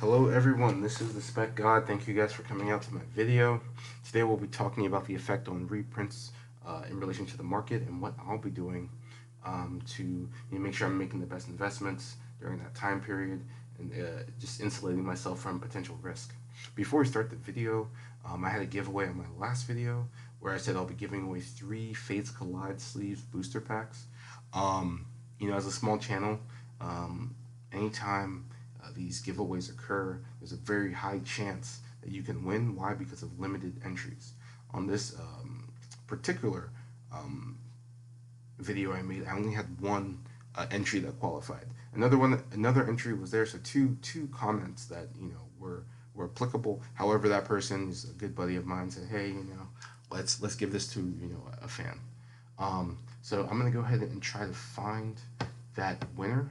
Hello everyone, this is the Spec God. Thank you guys for coming out to my video. Today we'll be talking about the effect on reprints in relation to the market and what I'll be doing to make sure I'm making the best investments during that time period and just insulating myself from potential risk. Before we start the video, I had a giveaway on my last video where I said I'll be giving away 3 Fates Collide sleeves booster packs. As a small channel, anytime these giveaways occur, there's a very high chance that you can win. Why? Because of limited entries. On this particular video I made, I only had one entry that qualified. Another entry was there, so two comments that were applicable. However, that person is a good buddy of mine. Said, hey, let's give this to a fan. So I'm gonna go ahead and try to find that winner.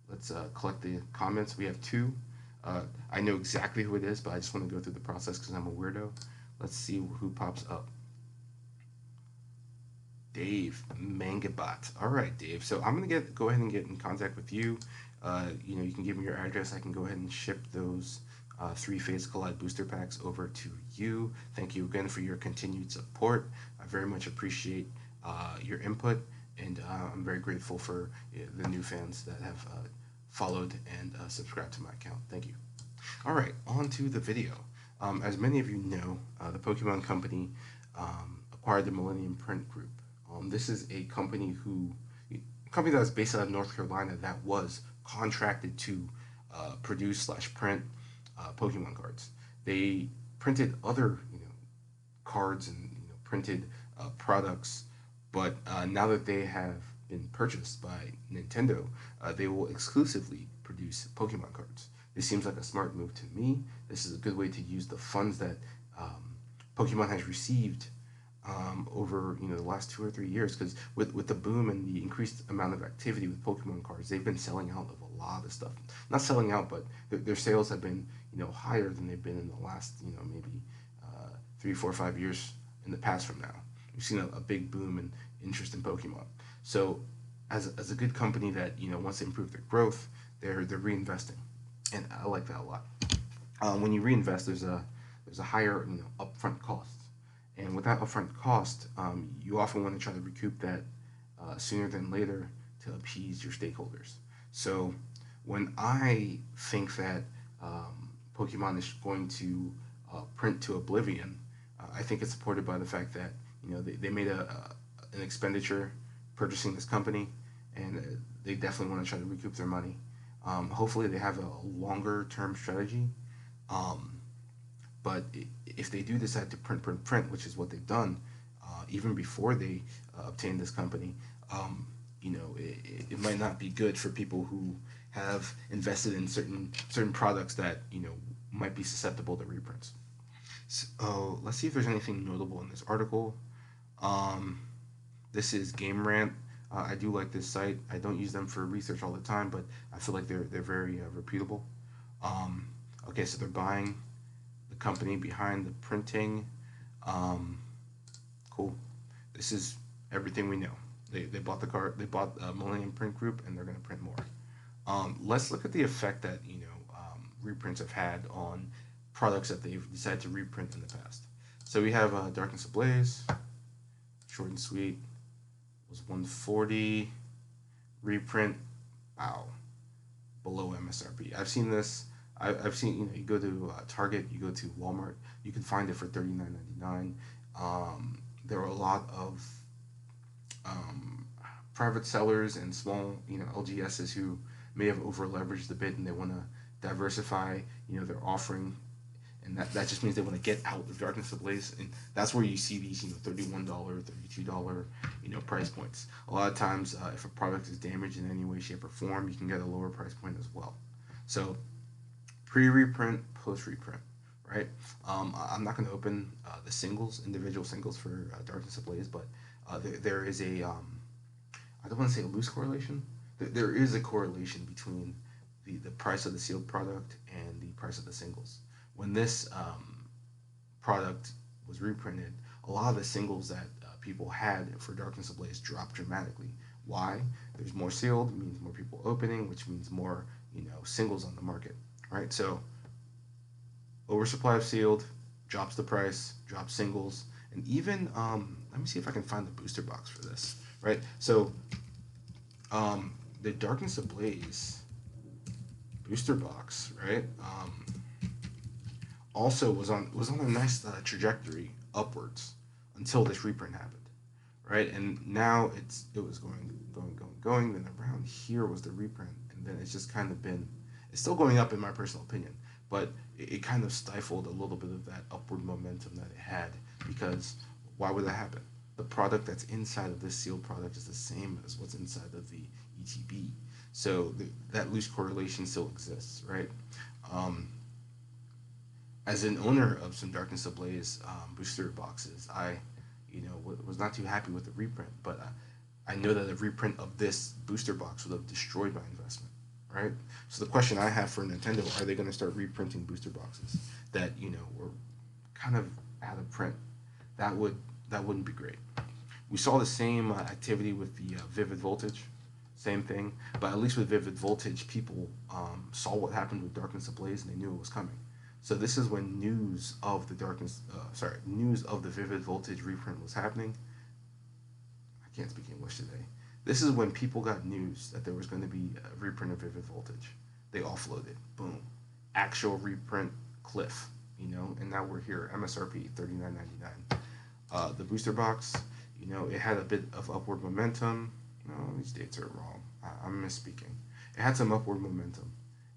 Let's collect the comments. We have 2. I know exactly who it is, but I just want to go through the process because I'm a weirdo. Let's see who pops up. Dave Mangabot. All right, Dave. So I'm gonna go ahead and get in contact with you. You can give me your address. I can go ahead and ship those 3 Fates Collide booster packs over to you. Thank you again for your continued support. I very much appreciate your input, and I'm very grateful for the new fans that have followed and subscribed to my account. Thank you. All right, on to the video. As many of you know, the Pokemon Company acquired the Millennium Print Group. This is a company that was based out of North Carolina that was contracted to produce/print Pokemon cards. They printed other cards and printed products, but now that they have been purchased by Nintendo, they will exclusively produce Pokemon cards. This seems like a smart move to me. This is a good way to use the funds that Pokemon has received over the last 2 or 3 years, because with the boom and the increased amount of activity with Pokemon cards, they've been selling out of a lot of stuff. Not selling out, but their sales have been higher than they've been in the last maybe 3, 4, 5 years in the past from now. We've seen a big boom in interest in Pokemon. So as a good company that wants to improve their growth, they're reinvesting, and I like that a lot. When you reinvest, there's a higher upfront cost, and with that upfront cost, you often want to try to recoup that sooner than later to appease your stakeholders. So when I think that Pokemon is going to print to oblivion, I think it's supported by the fact that they made an expenditure purchasing this company, and they definitely want to try to recoup their money. Hopefully, they have a longer term strategy. But if they do decide to print, which is what they've done, even before they obtained this company, it might not be good for people who have invested in certain products that might be susceptible to reprints. So let's see if there's anything notable in this article. This is Game Rant. I do like this site. I don't use them for research all the time, but I feel like they're very reputable. Okay, so they're buying the company behind the printing. Cool. This is everything we know. They bought the car. They bought Millennium Print Group, and they're going to print more. Let's look at the effect that reprints have had on products that they've decided to reprint in the past. So we have Darkness Ablaze, short and sweet, was 140. Reprint, wow, below MSRP. I've seen this. I've seen you go to Target, you go to Walmart, you can find it for $39.99. There are a lot of private sellers and small LGSs who may have over leveraged a bit, and they want to diversify their offering, and that just means they want to get out of Darkness Ablaze, and that's where you see these $31, $32 price points. A lot of times, if a product is damaged in any way, shape, or form, you can get a lower price point as well. So pre-reprint, post-reprint, right? I'm not going to open the individual singles for Darkness Ablaze, but there is a I don't want to say a loose correlation. There is a correlation between the price of the sealed product and the price of the singles. When this product was reprinted, a lot of the singles that people had for Darkness Ablaze dropped dramatically. Why? There's more sealed, means more people opening, which means more singles on the market, right? So oversupply of sealed drops the price, drops singles, and even let me see if I can find the booster box for this, right? So the Darkness Ablaze booster box, right? Also was on a nice trajectory upwards until this reprint happened, right? And now it was going. Then around here was the reprint, and then it's just kind of been, it's still going up in my personal opinion, but it kind of stifled a little bit of that upward momentum that it had, because why would that happen? The product that's inside of this sealed product is the same as what's inside of the ETB, so that loose correlation still exists, right? Um, as an owner of some Darkness Ablaze booster boxes, I, was not too happy with the reprint, but I know that a reprint of this booster box would have destroyed my investment, right? So the question I have for Nintendo: are they going to start reprinting booster boxes that were kind of out of print? That would that wouldn't be great. We saw the same activity with the Vivid Voltage, same thing, but at least with Vivid Voltage, people saw what happened with Darkness Ablaze and they knew it was coming. So this is when news of the Vivid Voltage reprint was happening. I can't speak English today. This is when people got news that there was going to be a reprint of Vivid Voltage. They offloaded. Boom. Actual reprint cliff. And now we're here. MSRP $39.99. The booster box, it had a bit of upward momentum. No, these dates are wrong. I'm misspeaking. It had some upward momentum.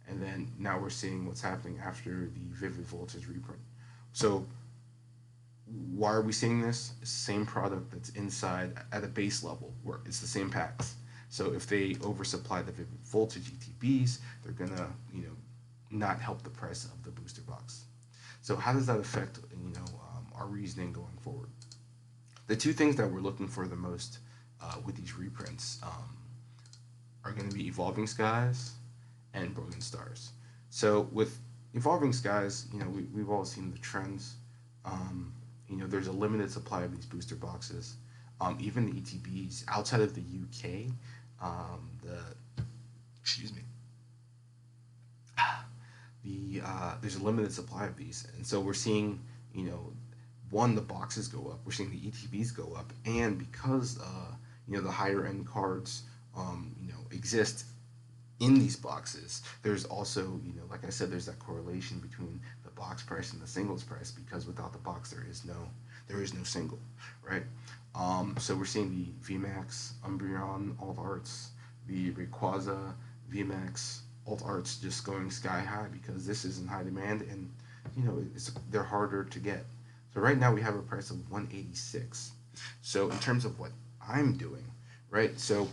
And then now we're seeing what's happening after the Vivid Voltage reprint. So why are we seeing this? Same product that's inside at a base level where it's the same packs. So if they oversupply the Vivid Voltage ETBs, they're gonna, not help the price of the booster box. So how does that affect, our reasoning going forward? The two things that we're looking for the most with these reprints are going to be Evolving Skies and Brilliant Stars. So with Evolving Skies, we've all seen the trends. There's a limited supply of these booster boxes. Even the ETBs outside of the UK, excuse me, there's a limited supply of these, and so we're seeing, the boxes go up. We're seeing the ETBs go up, and because the higher end cards, exist in these boxes, there's also, like I said, there's that correlation between the box price and the singles price, because without the box there is no single, right? So we're seeing the VMAX Umbreon Alt Arts, the Rayquaza VMAX Alt Arts just going sky high because this is in high demand, and they're harder to get. So right now we have a price of 186. So in terms of what I'm doing, right? So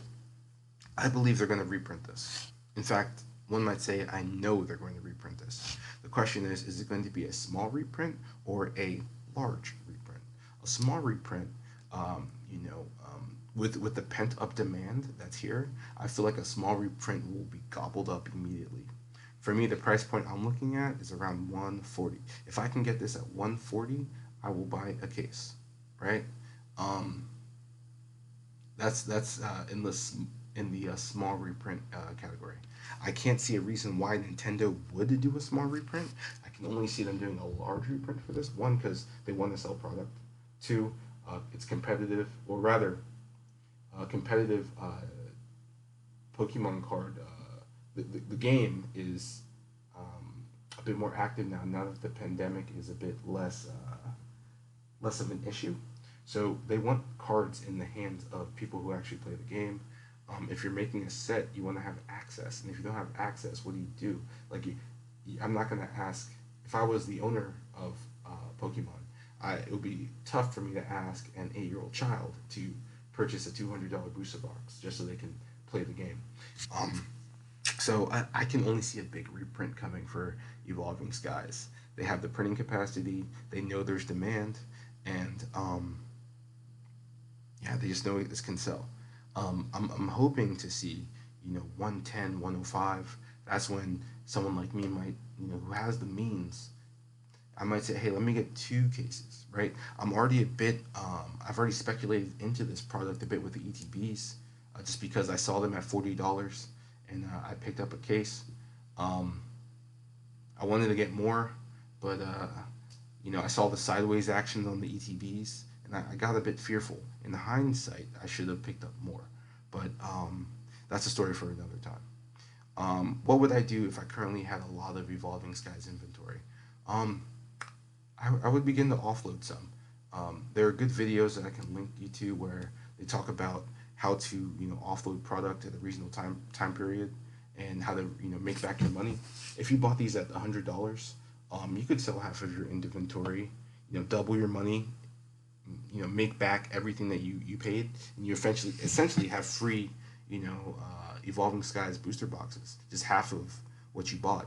I believe they're going to reprint this. In fact, one might say I know they're going to reprint this. The question is it going to be a small reprint or a large reprint? A small reprint, with the pent up demand that's here, I feel like a small reprint will be gobbled up immediately. For me, the price point I'm looking at is around 140. If I can get this at 140, I will buy a case, right? That's in the small reprint category. I can't see a reason why Nintendo would do a small reprint. I can only see them doing a large reprint for this. One, because they want to sell product. Two, it's competitive, or rather, competitive Pokemon card. The game is a bit more active now. Now that the pandemic is a bit less of an issue, so they want cards in the hands of people who actually play the game. If you're making a set, you want to have access, and if you don't have access, what do? Like, I'm not gonna ask. If I was the owner of Pokemon, it would be tough for me to ask an 8-year-old child to purchase a $200 booster box just so they can play the game. So I can only see a big reprint coming for Evolving Skies. They have the printing capacity. They know there's demand, and they just know this can sell. I'm hoping to see 110, 105. That's when someone like me might, who has the means, I might say, hey, let me get 2 cases, right? I'm already a bit, I've already speculated into this product a bit with the ETBs, just because I saw them at $40 and I picked up a case. I wanted to get more, but I saw the sideways action on the ETBs, and I got a bit fearful. In hindsight, I should have picked up more, but that's a story for another time. What would I do if I currently had a lot of Evolving Skies inventory? Um, I would begin to offload some. There are good videos that I can link you to where they talk about how to offload product at a reasonable time period and how to make back your money. If you bought these at $100, you could sell half of your inventory, double your money, make back everything that you paid, and you essentially have free Evolving Skies booster boxes, just half of what you bought.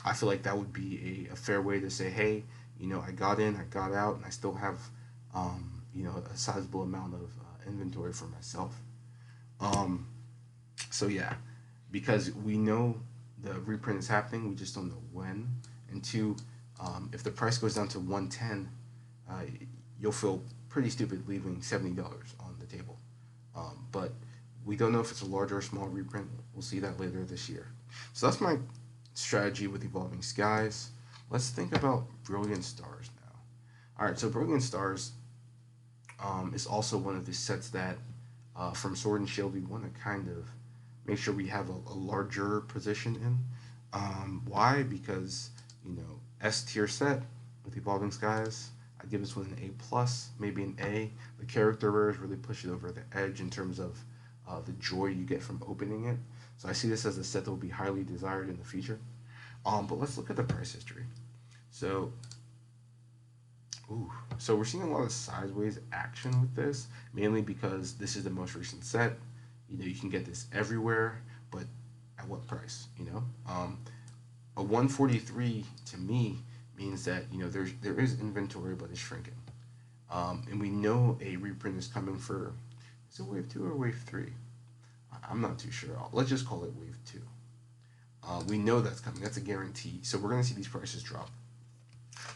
I feel like that would be a fair way to say, hey, I got in, I got out, and I still have, a sizable amount of inventory for myself. Um, so yeah, because we know the reprint is happening, we just don't know when. And two, if the price goes down to 110, uh, you'll feel pretty stupid leaving $70 on the table. But we don't know if it's a large or small reprint. We'll see that later this year. So that's my strategy with Evolving Skies. Let's think about Brilliant Stars now. All right, so Brilliant Stars is also one of the sets that from Sword and Shield we want to kind of make sure we have a larger position in. Why? Because S tier set with Evolving Skies. I'd give this one an A plus, maybe an A. The character rares really push it over the edge in terms of the joy you get from opening it. So I see this as a set that will be highly desired in the future. But let's look at the price history. So, so we're seeing a lot of sideways action with this, mainly because this is the most recent set. You can get this everywhere, but at what price? A 143 to me means that there is inventory, but it's shrinking. And we know a reprint is coming for, is it wave 2 or wave 3? I'm not too sure. Let's just call it wave 2. We know that's coming. That's a guarantee. So we're going to see these prices drop.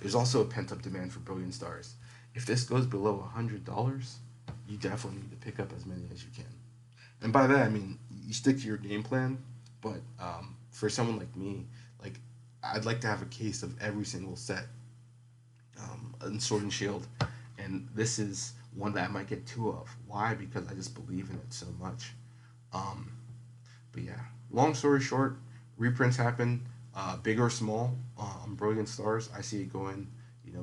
There's also a pent-up demand for Brilliant Stars. If this goes below $100, you definitely need to pick up as many as you can. And by that, I mean, you stick to your game plan, but for someone like me, like, I'd like to have a case of every single set in Sword and Shield, and this is one that I might get two of. Why? Because I just believe in it so much. Um, but yeah, long story short, reprints happen, big or small, on Brilliant Stars. I see it going,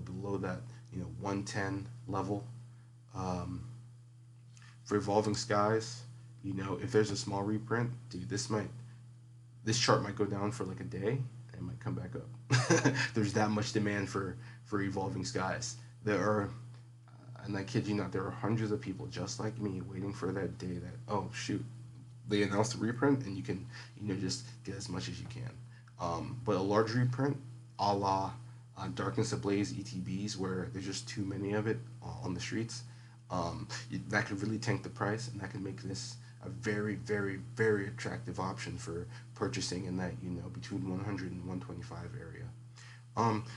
below that, 110 level. Um, for Evolving Skies, if there's a small reprint, dude, this chart might go down for like a day and might come back up. There's that much demand for Evolving Skies. There are, and I kid you not, there are hundreds of people just like me waiting for that day that, oh shoot, they announced a reprint and you can just get as much as you can. But a large reprint, a la Darkness Ablaze ETBs, where there's just too many of it on the streets, that could really tank the price, and that could make this a very, very, very attractive option for purchasing in that between 100 and 125 area.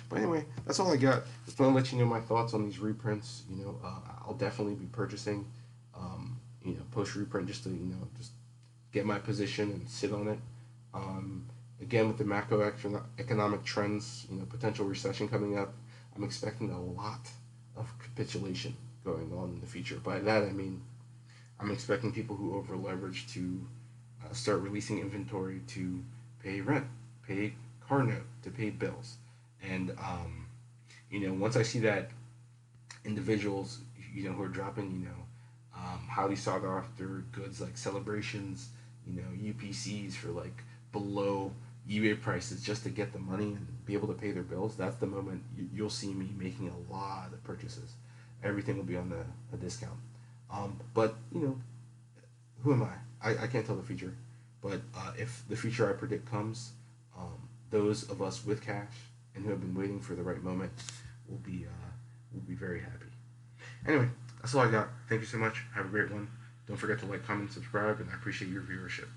But anyway, that's all I got. Just want to let you know my thoughts on these reprints. I'll definitely be purchasing, post reprint just to just get my position and sit on it. Again, with the macroeconomic trends, potential recession coming up, I'm expecting a lot of capitulation going on in the future. By that I mean I'm expecting people who over leverage to start releasing inventory to pay rent, pay car note, to pay bills, and once I see that individuals who are dropping highly sought after goods like celebrations, UPCs for like below eBay prices just to get the money and be able to pay their bills, that's the moment you'll see me making a lot of purchases. Everything will be on a discount. But who am I can't tell the future. But if the future I predict comes, those of us with cash and who have been waiting for the right moment will be very happy. Anyway, that's all I got. Thank you so much. Have a great one. Don't forget to like, comment, subscribe, and I appreciate your viewership.